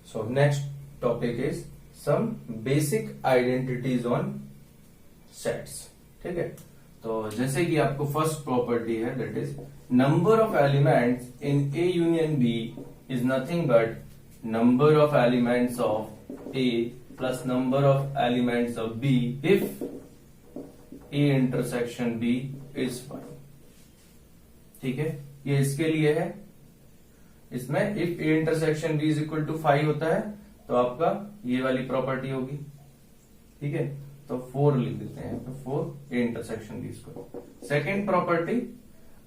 So next topic is some basic identities on sets. ठीक है, तो जैसे कि आपको फर्स्ट प्रॉपर्टी है that is number of elements in A union B is nothing but number of elements of A plus number of elements of B if A intersection B is 5. ठीक है, ये इसके लिए है. इसमें if A intersection B is equal to 5 होता है तो आपका ये वाली प्रॉपर्टी होगी. ठीक है, तो 4 लिख देते हैं तो 4 ए इंटरसेक्शन बी इसको. सेकेंड प्रॉपर्टी,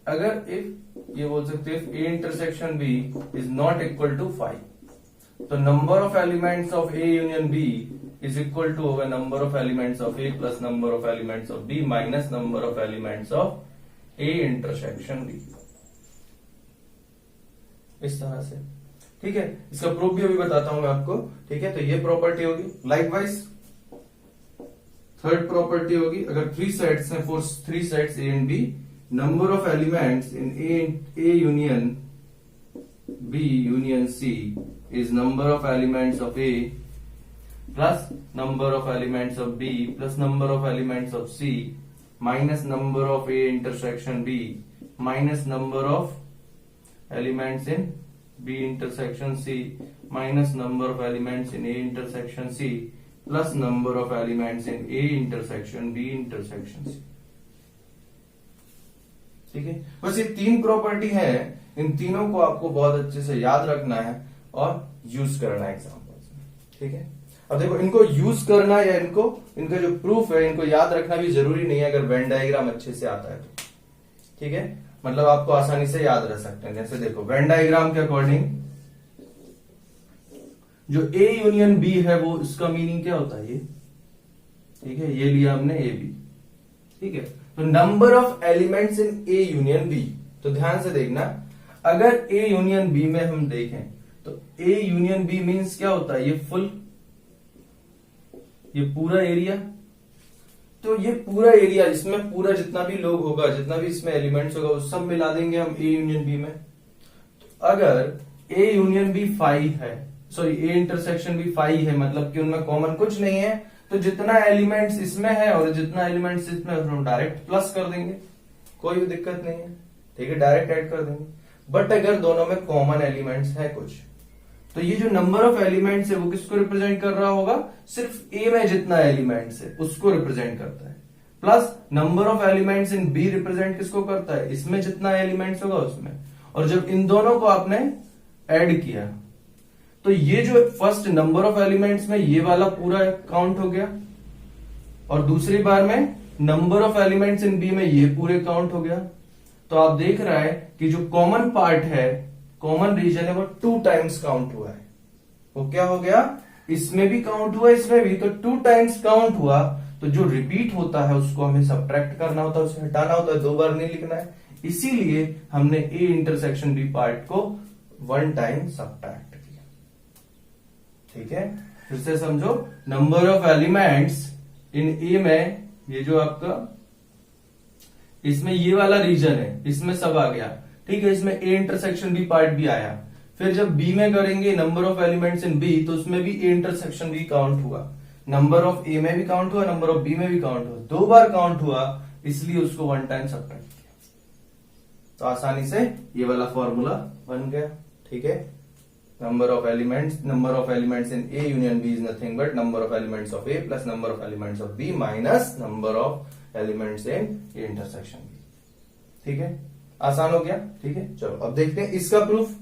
अगर इफ ये बोल सकते हैं A intersection B is not equal to 5 तो number of elements of A union B is equal to होगा number of elements of A plus number of elements of B minus number of elements of A intersection B. इस तरह से. ठीक है, इसका proof भी अभी बताता हूं मैं आपको. ठीक है, तो ये प्रॉपर्टी होगी. लाइकवाइज थर्ड प्रॉपर्टी होगी, अगर 3 सेट्स हैं for 3 sets A and B, number of elements in A union B union C is number of elements of A plus number of elements of B plus number of elements of C minus number of A intersection B minus number of elements in B intersection C minus number of elements in A intersection C plus number of elements in A intersection B intersection C. ठीक है, बस ये 3 property है. इन तीनों को आपको बहुत अच्छे से याद रखना है और यूज करना है एग्जाम्पल्स में. ठीक है, अब देखो इनको यूज करना या इनका जो प्रूफ है इनको याद रखना भी जरूरी नहीं है अगर वेन डायग्राम अच्छे से आता है तो. ठीक है, मतलब आपको आसानी से याद रह सकते हैं. जैसे देखो वेन डायग्राम के अकॉर्डिंग जो ए यूनियन बी है वो इसका मीनिंग क्या होता है ये. ठीक है, ये लिया हमने ए बी. ठीक है, तो number of elements in A union B, तो ध्यान से देखना, अगर ए यूनियन बी में हम देखें तो ए यूनियन बी मीन्स क्या होता है, ये फुल, ये पूरा एरिया. तो ये पूरा एरिया, इसमें पूरा जितना भी लोग होगा, जितना भी इसमें एलिमेंट्स होगा, वो सब मिला देंगे हम ए यूनियन बी में. तो अगर ए यूनियन बी 5 है, सॉरी ए इंटरसेक्शन भी 5 है, मतलब कि उनमें कॉमन कुछ नहीं है, तो जितना एलिमेंट्स इसमें है और जितना एलिमेंट्स इसमें हम डायरेक्ट प्लस कर देंगे, कोई भी दिक्कत नहीं है. ठीक है, डायरेक्ट ऐड कर देंगे. बट अगर दोनों में कॉमन एलिमेंट्स है कुछ, तो ये जो नंबर ऑफ एलिमेंट्स है वो किसको रिप्रेजेंट कर रहा होगा, सिर्फ ए में जितना एलिमेंट्स है उसको रिप्रेजेंट करता है. Plus number of elements in B represent किसको करता है, इसमें जितना एलिमेंट्स होगा उसमें. और जब इन दोनों को आपने ऐड किया तो ये जो फर्स्ट नंबर ऑफ एलिमेंट्स में ये वाला पूरा काउंट हो गया और दूसरी बार में number of elements in B में ये पूरे काउंट हो गया. तो आप देख रहा है कि जो कॉमन पार्ट है, कॉमन रीजन है, वो 2 टाइम्स काउंट हुआ है. वो क्या हो गया, इसमें भी काउंट हुआ इसमें भी, तो 2 टाइम्स काउंट हुआ. तो जो रिपीट होता है उसको हमें सब्ट्रैक्ट करना होता है, उसे हटाना होता है, 2 बार नहीं लिखना है. इसीलिए हमने ए इंटरसेक्शन बी पार्ट को 1 टाइम सब्ट्रैक्ट किया. ठीक है, फिर से समझो, नंबर ऑफ एलिमेंट्स इन ए में, ये जो आपका इसमें ये वाला रीजन है, इसमें सब आ गया. ठीक है, इसमें ए इंटरसेक्शन बी पार्ट भी आया. फिर जब बी में करेंगे number of elements in B, तो उसमें भी ए इंटरसेक्शन बी काउंट हुआ, नंबर ऑफ ए में भी काउंट हुआ, नंबर ऑफ बी में भी काउंट हुआ, 2 बार काउंट हुआ, इसलिए उसको 1 टाइम सब्ट्रैक्ट किया. तो आसानी से ये वाला फॉर्मूला बन गया. ठीक है, number of elements in A union B is nothing but number of elements of A plus number of elements of B minus number of elements in A intersection B. ठीक है, आसान हो गया. ठीक है, चलो अब देखते हैं इसका प्रूफ.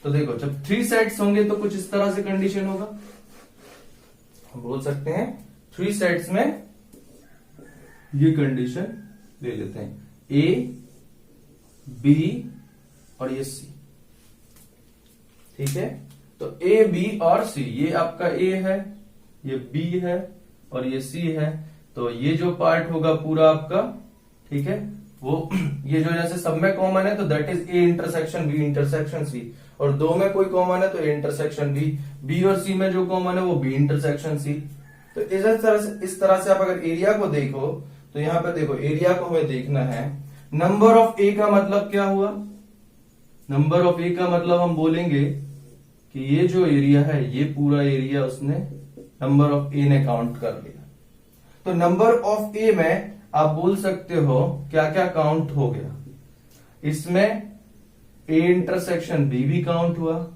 तो देखो, जब 3 सेट्स होंगे तो कुछ इस तरह से कंडीशन होगा. हम बोल सकते हैं 3 सेट्स में ये कंडीशन ले लेते हैं, ए बी और ये सी. ठीक है, तो ए बी और सी, ये आपका ए है, ये बी है और ये सी है. तो ये जो पार्ट होगा पूरा आपका, ठीक है, वो ये जो जैसे सब में कॉमन है तो that is A intersection B intersection C, और 2 में कोई कॉमन है तो ए इंटरसेक्शन बी. बी और सी में जो कॉमन है वो बी इंटरसेक्शन सी. तो इस तरह से आप अगर एरिया को देखो तो यहां पे देखो, एरिया को हमें देखना है. नंबर ऑफ ए का मतलब क्या हुआ, नंबर ऑफ ए का मतलब हम बोलेंगे कि ये जो एरिया है ये पूरा एरिया उसने नंबर ऑफ ए ने काउंट कर लिया। तो नंबर ऑफ ए में आप बोल सकते हो क्या क्या काउंट हो गया, इसमें ए इंटरसेक्शन बी भी काउंट हुआ,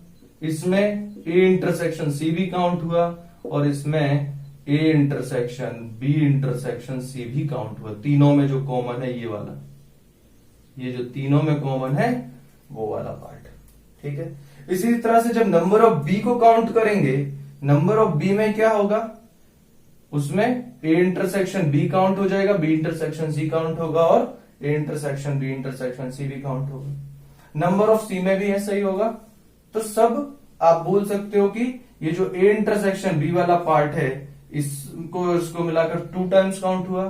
इसमें ए इंटरसेक्शन सी भी काउंट हुआ, और इसमें A intersection B intersection C भी काउंट हुआ। तीनों में जो कॉमन है ये वाला, ये जो तीनों में कॉमन है वो वाला पार्ट। ठीक है, इसी तरह से जब नंबर ऑफ बी को काउंट करेंगे, नंबर ऑफ बी में क्या होगा, उसमें ए इंटरसेक्शन बी काउंट हो जाएगा, बी इंटरसेक्शन सी काउंट होगा, और A intersection B intersection C भी काउंट होगा। नंबर ऑफ सी में भी ऐसा ही होगा। तो सब आप बोल सकते हो कि ये जो ए इंटरसेक्शन बी वाला पार्ट है इसको मिलाकर 2 टाइम्स काउंट हुआ,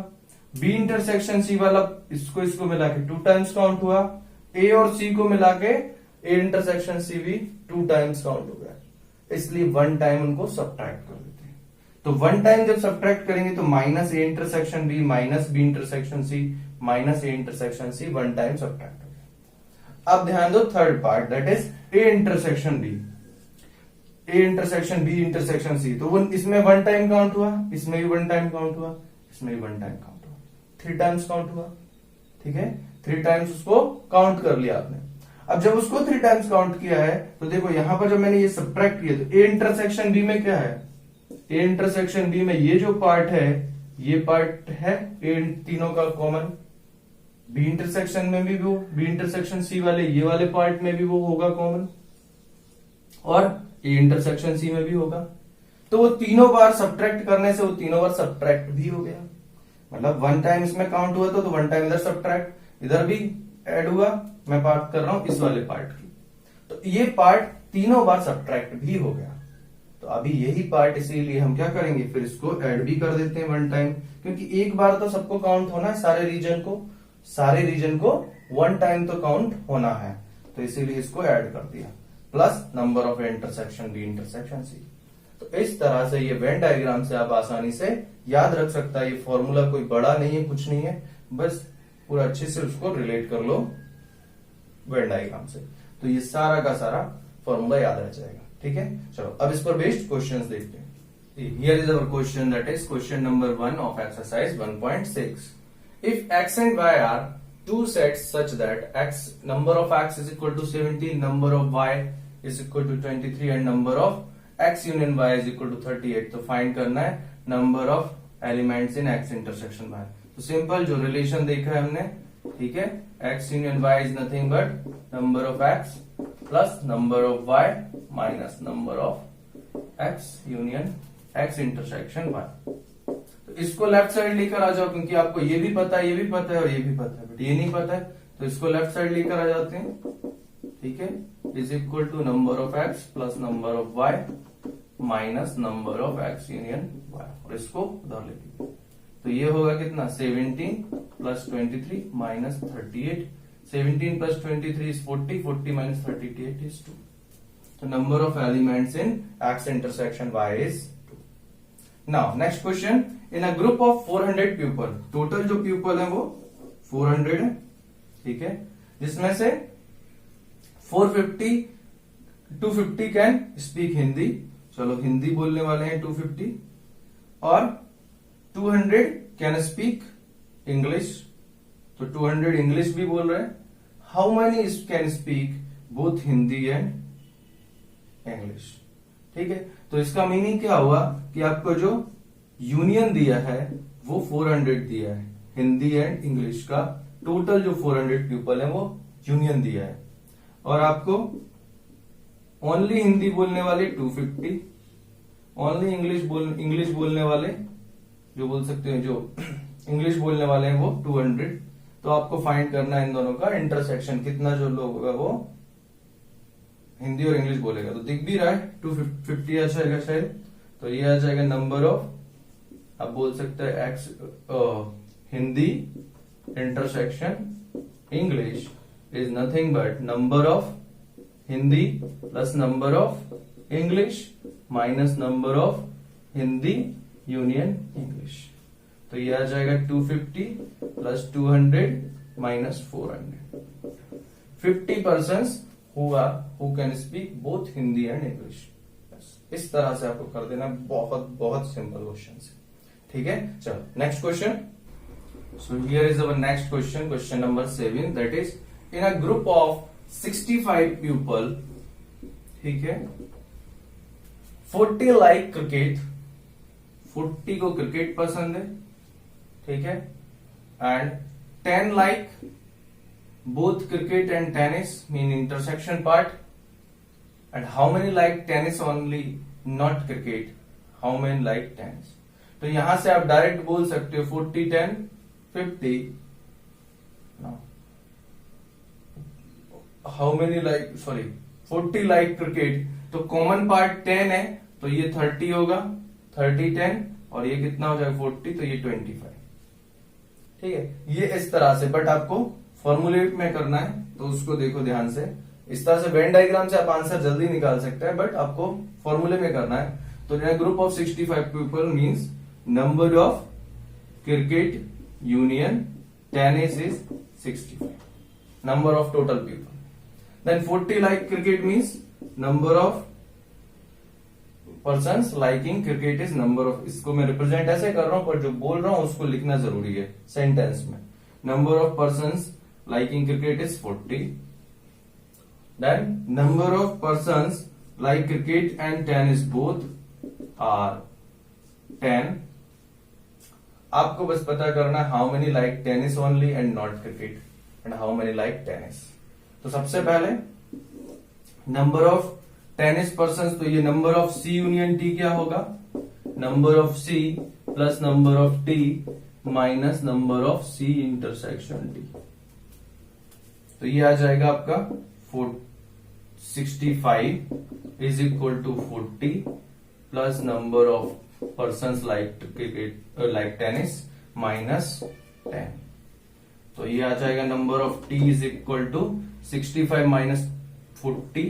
बी इंटरसेक्शन सी वाला इसको मिलाकर 2 टाइम्स काउंट हुआ, ए और सी को मिलाके ए इंटरसेक्शन सी भी 2 टाइम्स काउंट हो गया, इसलिए 1 टाइम उनको सब्ट्रैक्ट कर देते हैं। तो 1 टाइम जब सब्ट्रैक्ट करेंगे तो minus A intersection B minus B intersection C minus A intersection C 1 time subtract हो गया। अब ध्यान दो third part, that is A intersection B, A intersection B intersection C. तो इसमें 1 टाइम काउंट हुआ, इसमें भी 1 टाइम काउंट हुआ, इसमें भी 1 टाइम काउंट हुआ, 3 टाइम्स काउंट हुआ। ठीक है, 3 टाइम्स उसको काउंट कर लिया आपने। अब जब उसको 3 टाइम्स काउंट किया है तो देखो यहां पर जब मैंने ये सब्ट्रैक्ट किया तो ए इंटरसेक्शन बी में क्या है, ए इंटरसेक्शन बी में ये जो पार्ट है ये पार्ट है ए तीनों का कॉमन, बी इंटरसेक्शन में भी वो बी इंटरसेक्शन सी वाले ये वाले पार्ट में भी वो होगा कॉमन, और ए इंटरसेक्शन सी में भी होगा। तो वो तीनों बार सब्ट्रैक्ट करने से वो तीनों बार सब्ट्रैक्ट भी हो गया, मतलब 1 टाइम इसमें काउंट हुआ तो 1 टाइम इधर सब्ट्रैक्ट, इधर भी ऐड हुआ। मैं बात कर रहा हूं इस वाले पार्ट की, तो ये पार्ट तीनों बार सब्ट्रैक्ट भी हो गया। तो अभी यही पार्ट, इसीलिए हम क्या करेंगे, फिर इसको ऐड भी कर देते हैं 1 टाइम, क्योंकि एक बार तो सबको काउंट होना है, सारे रीजन को 1 टाइम तो काउंट होना है, तो इसीलिए इसको ऐड कर दिया, plus number of intersection B intersection C. तो इस तरह से ये वेन डायग्राम से आप आसानी से याद रख सकता है। ये फॉर्मूला कोई बड़ा नहीं है, कुछ नहीं है, बस पूरा अच्छे से उसको रिलेट कर लो वेन डायग्राम से, तो ये सारा का सारा फॉर्मूला याद रह जाएगा। ठीक है, चलो अब इस पर बेस्ड क्वेश्चंस देखते हैं। Here is our question, that is question number 1 of exercise 1.6। If x and y are two sets such that x number of x is equal to 17, number of y is equal to 23 and number of x union y is equal to 38, तो find करना है number of elements in x intersection y। तो simple जो relation देखा है हमने, ठीक है, x union y is nothing but number of x plus number of y minus number of x union x intersection y। तो इसको लेफ्ट साइड लेकर आ जाओ, क्योंकि आपको ये भी पता है, ये भी पता है और ये भी पता है, बट ये नहीं पता है, तो इसको लेफ्ट साइड लेकर आ जाते हैं। ठीक है, is equal to number of x plus number of y minus number of x union y, और इसको उधर लेके, तो ये होगा कितना, 17 plus 23 minus 38, 17 plus 23 is 40, 40 minus 38 is 2। तो number of elements in x intersection y is 2। Now next question, in a group of 400 people, total जो पीपल है वो 400 है, ठीक है, जिसमें से 250 कैन स्पीक हिंदी, चलो हिंदी बोलने वाले हैं 250, और 200 कैन स्पीक इंग्लिश, तो 200 इंग्लिश भी बोल रहे हैं। How many can speak both Hindi and English, ठीक है। तो इसका मीनिंग क्या हुआ कि आपको जो यूनियन दिया है वो 400 दिया है, हिंदी एंड इंग्लिश का टोटल जो 400 पीपल है वो यूनियन दिया है, और आपको ओनली हिंदी बोलने वाले 250, ओनली इंग्लिश बोलने वाले जो बोल सकते हैं, जो इंग्लिश बोलने वाले हैं वो 200। तो आपको फाइंड करना है इन दोनों का इंटरसेक्शन, कितना जो लोग होगा वो हिंदी और इंग्लिश बोलेगा। तो दिख भी रहा है 250 आ जाएगा शायद, तो ये आ जाएगा नंबर ऑफ, आप बोल सकते हैं x Hindi intersection English is nothing but number of Hindi plus number of English minus number of Hindi union English. तो ये आ जाएगा 250 plus 200 minus 400। 50 person who can speak both Hindi and English. इस तरह से आपको कर देना, बहुत बहुत सिंपल क्वेश्चन है, ठीक है। चलो next question. So here is our next question, question number 7, that is in a group of 65 people, ठीक है, 40 लाइक क्रिकेट, 40 को क्रिकेट पसंद है, ठीक है, and 10 like both cricket and tennis mean intersection part, and how many like tennis only not cricket, how many like tennis. तो यहां से आप डायरेक्ट बोल सकते हो 40 10 50, how many like 40 like cricket, तो कॉमन पार्ट 10 है तो ये 30 होगा, 30 10, और ये कितना हो जाएगा 40, तो ये 25, ठीक है। ये इस तरह से, बट आपको फॉर्मूलेट में करना है तो उसको देखो ध्यान से। इस तरह से वेन डायग्राम से आप आंसर जल्दी निकाल सकते हैं, बट आपको फॉर्मूले में करना है। तो group of 65 people means number of cricket union tennis is 65, number of total people. Then 40 like cricket means number of persons liking cricket is number of, इसको मैं रिप्रेजेंट ऐसे कर रहा हूं पर जो बोल रहा हूं उसको लिखना जरूरी है सेंटेंस में। Number of persons liking cricket is 40, then number of persons like cricket and tennis both are 10। आपको बस पता करना है how many like tennis only and not cricket, and how many like tennis. तो सबसे पहले नंबर ऑफ टेनिस पर्सन, तो ये number of C union T क्या होगा, number of C plus number of T minus number of C intersection T, तो ये आ जाएगा आपका 65 is equal to 40 plus number of persons like cricket like tennis minus 10, तो ये आ जाएगा number of T is equal to 65 minus 40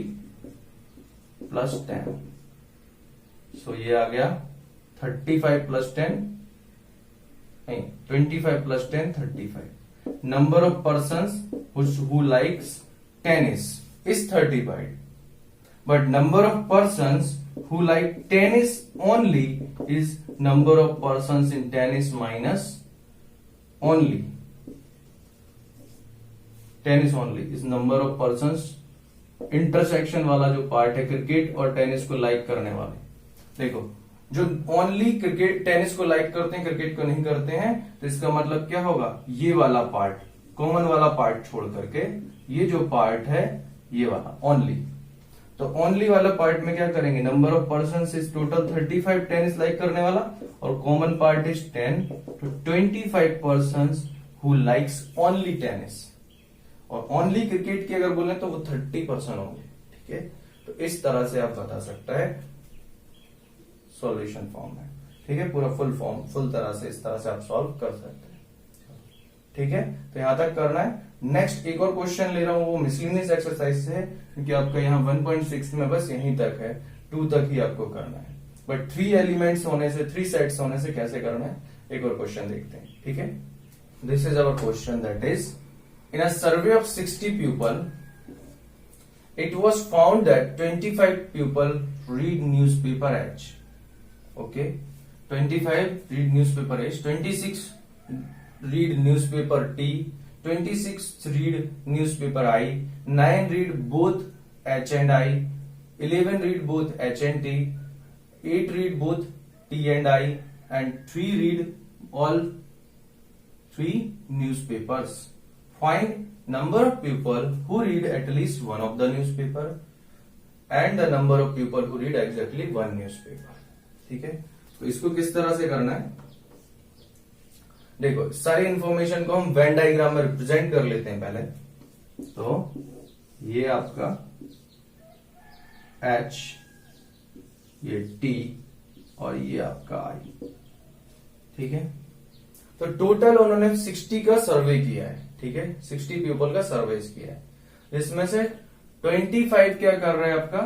plus 10, so ये आ गया 35 प्लस 10 नहीं 25 plus 10 35। Number of persons who likes tennis is 35, but number of persons who like tennis only is number of persons in tennis minus only, tennis only is number of persons, intersection वाला जो part है cricket और tennis को like करने वाले, देखो जो only cricket tennis को लाइक करते हैं क्रिकेट को नहीं करते हैं, तो इसका मतलब क्या होगा, ये वाला पार्ट कॉमन वाला पार्ट छोड़ करके ये जो पार्ट है ये वाला ओनली, तो ओनली वाला पार्ट में क्या करेंगे, number of persons is total 35 tennis like करने वाला और कॉमन पार्ट इज 10, तो 25 persons who likes only tennis, और ओनली क्रिकेट की अगर बोले तो वो 30% होंगे, ठीक है। तो इस तरह से आप बता सकते हैं सॉल्यूशन फॉर्म में, ठीक है, पूरा फुल फॉर्म फुल तरह से इस तरह से आप सॉल्व कर सकते हैं, ठीक है। तो यहां तक करना है। नेक्स्ट एक और क्वेश्चन ले रहा हूं, वो मिसलिनियस एक्सरसाइज से है, क्योंकि आपका यहाँ 1.6 में बस यहीं तक है, 2 तक ही आपको करना है, बट 3 एलिमेंट्स होने से 3 सेट्स होने से कैसे करना है एक और क्वेश्चन देखते हैं, ठीक है। This is our question, that is in a survey of 60 people it was found that 25 people read news paper H, okay, 25 read news paper H, 26 read newspaper T, 26 read newspaper I, 9 read both H and I, 11 read both H and T, 8 read both T and I, and 3 read all 3 newspapers. Find number of people who read at least one of the newspaper and the number of people who read exactly one newspaper. ठीक है, तो इसको किस तरह से करना है, देखो सारी इंफॉर्मेशन को हम वेन डायग्राम में रिप्रेजेंट कर लेते हैं पहले। तो ये आपका H, ये T और ये आपका I, ठीक है। तो टोटल उन्होंने 60 का सर्वे किया है, ठीक है, 60 पीपल का सर्वे किया है, जिसमें से 25 क्या कर रहे हैं आपका,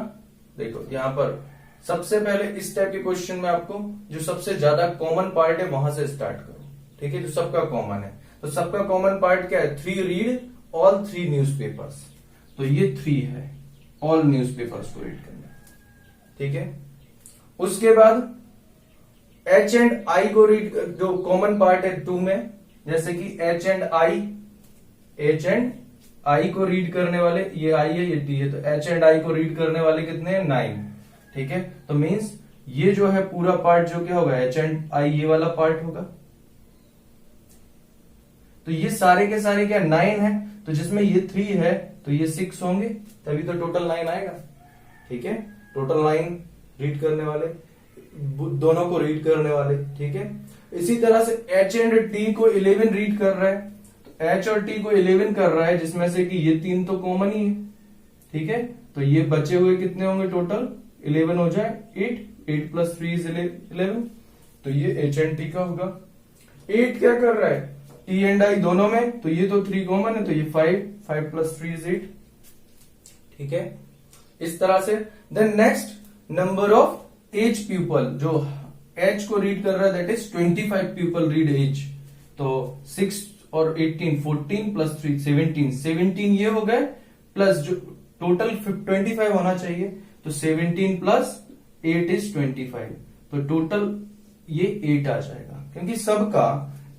देखो यहां पर सबसे पहले इस टाइप के क्वेश्चन में आपको जो सबसे ज्यादा कॉमन पार्ट है वहां से स्टार्ट करो, ठीक है, जो सबका कॉमन है। तो सबका कॉमन पार्ट क्या है, 3 रीड ऑल 3 न्यूज़पेपर्स, तो ये 3 है, ऑल न्यूज़पेपर्स को रीड करना है, ठीक है। उसके बाद एच एंड आई को रीड, जो कॉमन पार्ट है 2 में, जैसे कि एच एंड आई को रीड करने वाले, ये आई है ये टी है, तो एच एंड आई को रीड करने वाले कितने हैं 9, ठीक है। तो मींस ये जो है पूरा पार्ट जो क्या होगा, एच एंड आई ये वाला पार्ट होगा। तो ये सारे के सारे क्या 9 है, तो जिसमें ये 3 है तो ये 6 होंगे, तभी तो टोटल 9 आएगा, ठीक है। टोटल 9 रीड करने वाले, दोनों को रीड करने वाले, ठीक है। इसी तरह से एच एंड टी को 11 रीड कर रहा है, तो एच और टी को 11 कर रहा है, जिसमें से कि ये 3 तो कॉमन ही है, ठीक है। तो ये बचे हुए कितने होंगे, टोटल 11 हो जाए 8 प्लस 3 इज 11, तो ये एच एंड टी का होगा। 8 क्या कर रहा है, टी एंड आई दोनों में, तो ये तो 3 कॉमन है, तो ये 5 प्लस 3 इज 8, ठीक है। इस तरह से then next number of H people, जो एच को रीड कर रहा है that is 25 people read H, तो 6 और 18 14 प्लस 3 17 ये हो गए, प्लस जो टोटल 25 होना चाहिए, तो 17 प्लस 8 इज 25, तो टोटल ये 8 आ जाएगा, क्योंकि सबका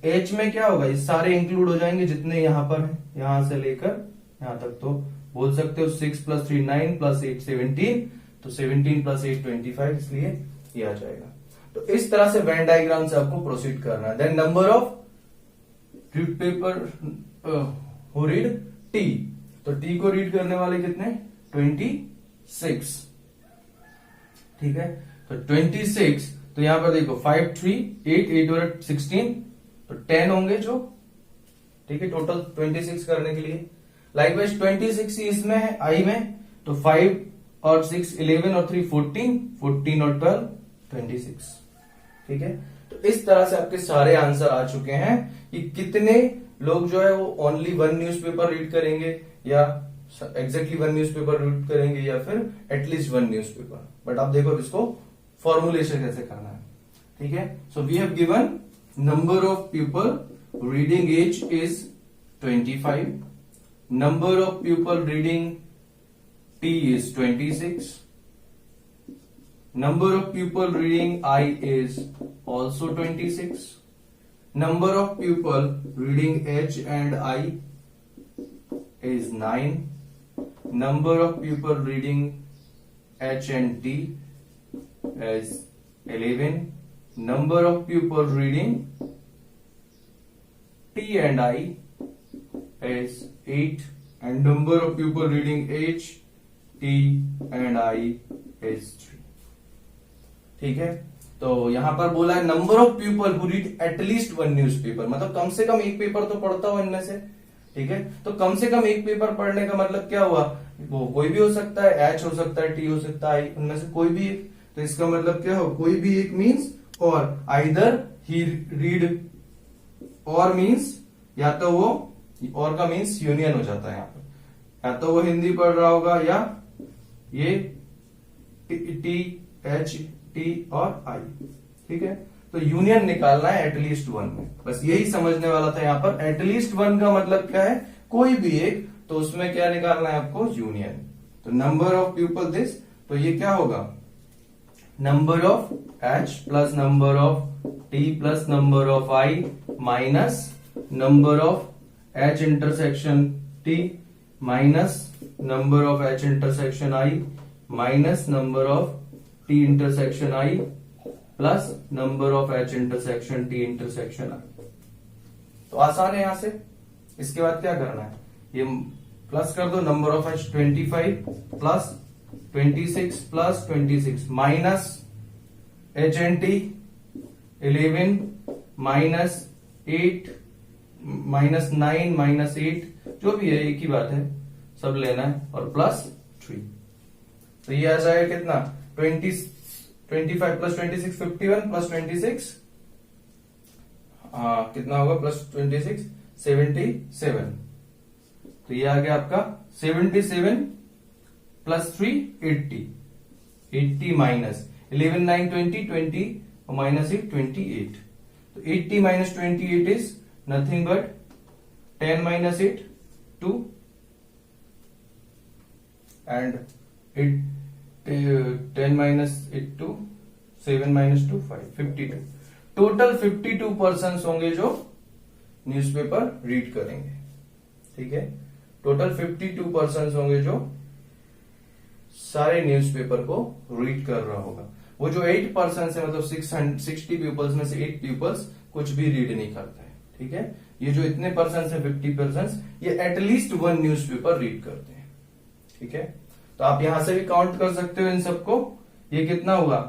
एच में क्या होगा, ये सारे इंक्लूड हो जाएंगे जितने यहां पर है, यहां से लेकर यहां तक, तो बोल सकते हो 6 प्लस 3 9 प्लस 8 17, तो 17 प्लस 8 25, इसलिए ये आ जाएगा। तो इस तरह से वेन डायग्राम से आपको प्रोसीड करना है। Then number of read paper who read T, तो टी को रीड करने वाले कितने 26, ठीक है। तो 26, तो यहां पर देखो 5 3 8 और 16, तो 10 होंगे जो, ठीक है, टोटल 26 करने के लिए। लाइकवाइज 26 इसमें है आई में, तो 5 और 6 11 और 3 14 और 12 26, ठीक है। तो इस तरह से आपके सारे आंसर आ चुके हैं कि कितने लोग जो है वो ओनली 1 न्यूज़पेपर रीड करेंगे, या एग्जैक्टली 1 न्यूज़पेपर रीड करेंगे, या फिर एटलीस्ट 1 न्यूज़पेपर। बट आप देखो इसको फॉर्मुलेशन कैसे करना है, ठीक है। So we have given number of people reading H is 25, number of people reading T is 26, number of people reading I is also 26, number of people reading H and I is 9, number of people reading H and T is 11, number of people reading T and I is 8, and number of people reading H, T and I is 3, ठीक है। तो यहां पर बोला है number of people who read at least 1 newspaper, मतलब कम से कम एक पेपर तो पढ़ता हो इनमें से, ठीक है। तो कम से कम एक पेपर पढ़ने का मतलब क्या हुआ, वो कोई भी हो सकता है, एच हो सकता है, टी हो सकता है, उनमें से कोई भी एक, तो इसका मतलब क्या हो, कोई भी एक मीन्स, और आइदर ही रीड, और मीन्स या तो वो, और का मीन्स यूनियन हो जाता है यहाँ पर, या तो वो हिंदी पढ़ रहा होगा, या ये टी एच टी और आई, ठीक है। तो यूनियन निकालना है एटलीस्ट 1 में, बस यही समझने वाला था यहाँ पर। एटलीस्ट 1 का मतलब क्या है, कोई भी एक, तो उसमें क्या निकालना है आपको, यूनियन। तो नंबर ऑफ पीपल दिस, तो ये क्या होगा, number of H plus number of T plus number of I minus number of H intersection T minus number of H intersection I minus number of T intersection I plus number of H intersection T intersection I। तो आसान है यहां से। इसके बाद क्या करना है, ये प्लस कर दो, number of H 25 plus 26 plus 26 minus H and T 11 minus 8 minus 9 minus 8, जो भी है एक ही बात है, सब लेना है, और प्लस 3, तो ये आ जाएगा कितना 25 प्लस 26 51 प्लस 26 कितना होगा, प्लस 26 77, तो ये आ गया आपका 77 प्लस 3 80 माइनस 11 9 20 और माइनस 8 28, तो 80 minus 28 is nothing but 10 minus 8 2, and 10 minus 2, 7 minus 2, 5, 52। Total 52% होंगे जो न्यूज़पेपर रीड करेंगे। ठीक है, टोटल 52% होंगे जो सारे न्यूज़पेपर को रीड कर रहा होगा। वो जो 8% है, मतलब 660 पीपल्स में से 8 पीपल्स कुछ भी रीड नहीं करते हैं। ठीक है, ये जो इतने परसेंट है 50%, ये एटलीस्ट 1 न्यूज़पेपर रीड करते हैं। ठीक है, तो आप यहां से भी काउंट कर सकते हो इन सबको। ये कितना हुआ,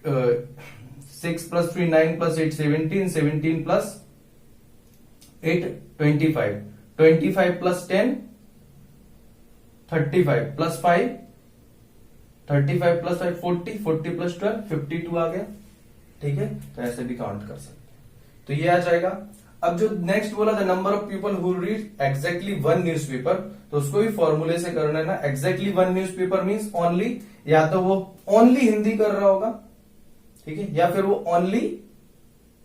6 + 3 9 + 8 17, 17 + 8 25, 25 + 10 35 + 5 35 + 5 40, 40 + 12 52 आ गया। ठीक है, तो ऐसे भी काउंट कर सकते हैं। तो ये आ जाएगा। अब जो नेक्स्ट बोला the number of people who read exactly 1 newspaper, तो उसको भी फॉर्मूले से करना है ना। एग्जैक्टली 1 न्यूज़पेपर मींस ओनली, या तो वो ओनली हिंदी कर रहा होगा, ठीक है, या फिर वो ओनली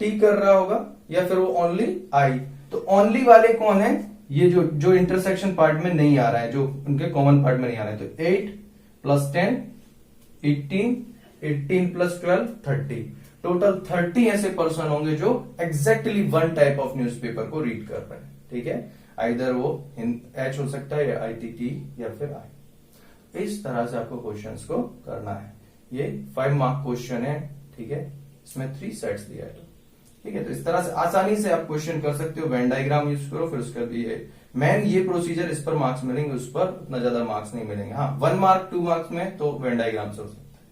टी कर रहा होगा, या फिर वो ओनली आई। तो ओनली वाले कौन है, ये जो इंटरसेक्शन पार्ट में नहीं आ रहा है, जो उनके कॉमन पार्ट में नहीं आ रहा है। तो 8 + 10 18, 18 + 12 30। टोटल 30 ऐसे पर्सन होंगे जो एग्जैक्टली 1 टाइप ऑफ न्यूज़पेपर को रीड कर रहे हैं। ठीक है, आइदर वो एच हो सकता है, या ITT, या फिर आई। इस तरह से आपको क्वेश्चंस को करना है। ये 5 मार्क क्वेश्चन है। ठीक है, इसमें 3 सेट्स दिया है। ठीक है, तो इस तरह से आसानी से आप क्वेश्चन कर सकते हो। वेन डायग्राम यूज करो, फिर उसका भी मेन ये प्रोसीजर, इस पर मार्क्स मिलेंगे, उस पर उतना ज्यादा मार्क्स नहीं मिलेंगे। हाँ, 1 मार्क 2 मार्क्स में तो वेन डायग्राम से हो सकता है।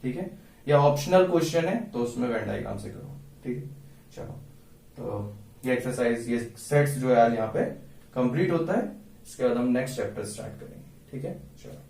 ठीक है, या ऑप्शनल क्वेश्चन है तो उसमें वेन डायग्राम से करो। ठीक है, चलो, तो ये एक्सरसाइज, ये सेट्स जो है यहाँ पे कंप्लीट होता है। इसके बाद हम नेक्स्ट चैप्टर स्टार्ट करेंगे। ठीक है, चलो।